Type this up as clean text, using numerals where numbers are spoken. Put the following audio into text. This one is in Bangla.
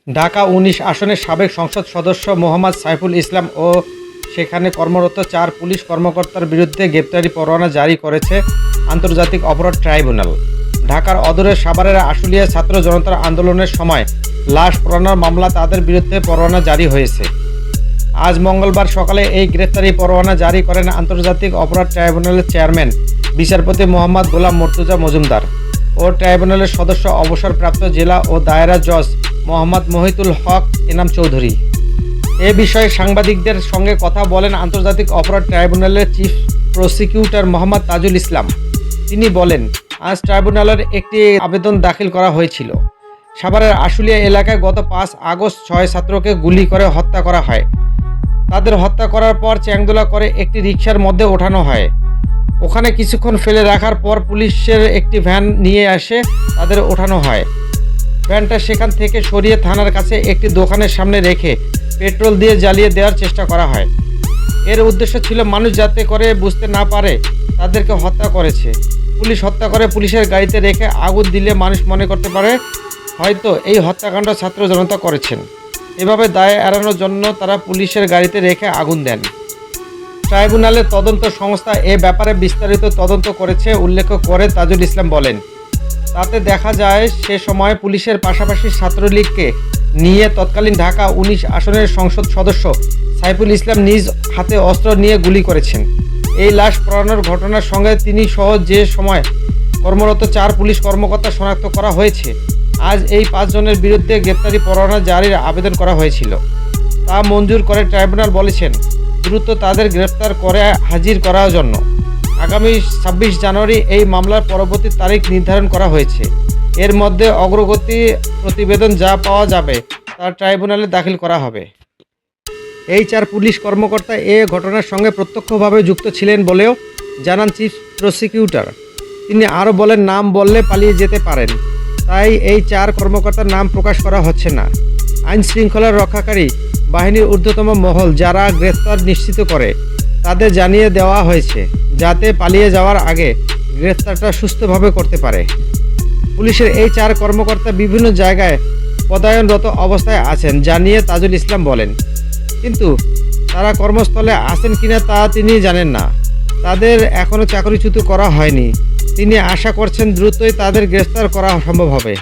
ঢাকা ১৯ আসনের সাবেক সংসদ সদস্য মোহাম্মদ সাইফুল ইসলাম ও সেখানে কর্মরত ৪ পুলিশ কর্মকর্তার বিরুদ্ধে গ্রেপ্তারি পরোয়ানা জারি করেছে আন্তর্জাতিক অপরাধ ট্রাইব্যুনাল। ঢাকার অদূরের সাভারের আশুলিয়া ছাত্র জনতার আন্দোলনের সময় লাশ পোড়ানোর মামলা তাদের বিরুদ্ধে পরোয়ানা জারি হয়েছে। আজ মঙ্গলবার সকালে এই গ্রেপ্তারি পরোয়ানা জারি করেন আন্তর্জাতিক অপরাধ ট্রাইব্যুনালের চেয়ারম্যান বিচারপতি মোহাম্মদ গোলাম মর্তুজা মজুমদার ও ট্রাইব্যুনালের সদস্য অবসরপ্রাপ্ত জেলা ও দায়রা জজ মোহাম্মদ মহিতুল হক এনাম চৌধুরী। এ বিষয়ে সাংবাদিকদের সঙ্গে কথা বলেন আন্তর্জাতিক অপরাধ ট্রাইব্যুনালের চিফ প্রসিকিউটর মোহাম্মদ তাজুল ইসলাম। তিনি বলেন, আজ ট্রাইব্যুনালের একটি আবেদন দাখিল করা হয়েছিল। সাভারের আশুলিয়া এলাকায় গত ৫ আগস্ট ৬ ছাত্রকে গুলি করে হত্যা করা হয়। তাদের হত্যা করার পর চ্যাংদোলা করে একটি রিকশার মধ্যে ওঠানো হয়। ওখানে কিছুক্ষণ ফেলে রাখার পর পুলিশের একটি ভ্যান নিয়ে এসে তাদের ওঠানো হয়। ভ্যানটা সেখান থেকে সরিয়ে থানার কাছে একটি দোকানের সামনে রেখে পেট্রোল দিয়ে জ্বালিয়ে দেওয়ার চেষ্টা করা হয়। এর উদ্দেশ্য ছিল মানুষ যাতে করে বুঝতে না পারে তাদেরকে হত্যা করেছে। পুলিশ হত্যা করে পুলিশের গাড়িতে রেখে আগুন দিলে মানুষ মনে করতে পারে হয়তো এই হত্যাকাণ্ড ছাত্র জনতা করেছেন। এভাবে দায় এড়ানোর জন্য তারা পুলিশের গাড়িতে রেখে আগুন দেন। ট্রাইব্যুনালের তদন্ত সংস্থা এ ব্যাপারে বিস্তারিত তদন্ত করেছে উল্লেখ করে তাজুল ইসলাম বলেন, তাতে দেখা যায় সে সময় পুলিশের পাশাপাশি ছাত্রলীগকে নিয়ে তৎকালীন ঢাকা ১৯ আসনের সংসদ সদস্য সাইফুল ইসলাম নিজ হাতে অস্ত্র নিয়ে গুলি করেছেন। এই লাশ পোড়ানোর ঘটনার সঙ্গে তিনি সহ যে সময় কর্মরত ৪ পুলিশ কর্মকর্তা শনাক্ত করা হয়েছে। আজ এই ৫ জনের বিরুদ্ধে গ্রেপ্তারি পরোয়ানা জারির আবেদন করা হয়েছিল, তা মঞ্জুর করে ট্রাইব্যুনাল বলেছেন দ্রুত তাদের গ্রেপ্তার করে হাজির করার জন্য আগামী ২৬ জানুয়ারি এই মামলার পরবর্তী তারিখ নির্ধারণ করা হয়েছে। এর মধ্যে অগ্রগতি প্রতিবেদন যা পাওয়া যাবে তা ট্রাইব্যুনালে দাখিল করা হবে। এই ৪ পুলিশ কর্মকর্তা এ ঘটনার সঙ্গে প্রত্যক্ষভাবে যুক্ত ছিলেন বলেও জানান চিফ প্রসিকিউটর। তিনি আরও বলেন, নাম বললে পালিয়ে যেতে পারেন, তাই এই ৪ কর্মকর্তার নাম প্রকাশ করা হচ্ছে না। আইন শৃঙ্খলা রক্ষাকারী বাহিনীর ঊর্ধ্বতম মহল যারা গ্রেফতার নিশ্চিত করে তাদের জানিয়ে দেওয়া হয়েছে যাতে পালিয়ে যাওয়ার আগে গ্রেফতারটা সুস্থভাবে করতে পারে। পুলিশের এই ৪ কর্মকর্তা বিভিন্ন জায়গায় পদায়নরত অবস্থায় আছেন জানিয়ে তাজুল ইসলাম বলেন, কিন্তু তারা কর্মস্থলে আছেন কিনা তা তিনি জানেন না। তাদের এখনও চাকরিচ্যুত করা হয়নি। তিনি আশা করছেন দ্রুতই তাদের গ্রেফতার করা সম্ভব হবে।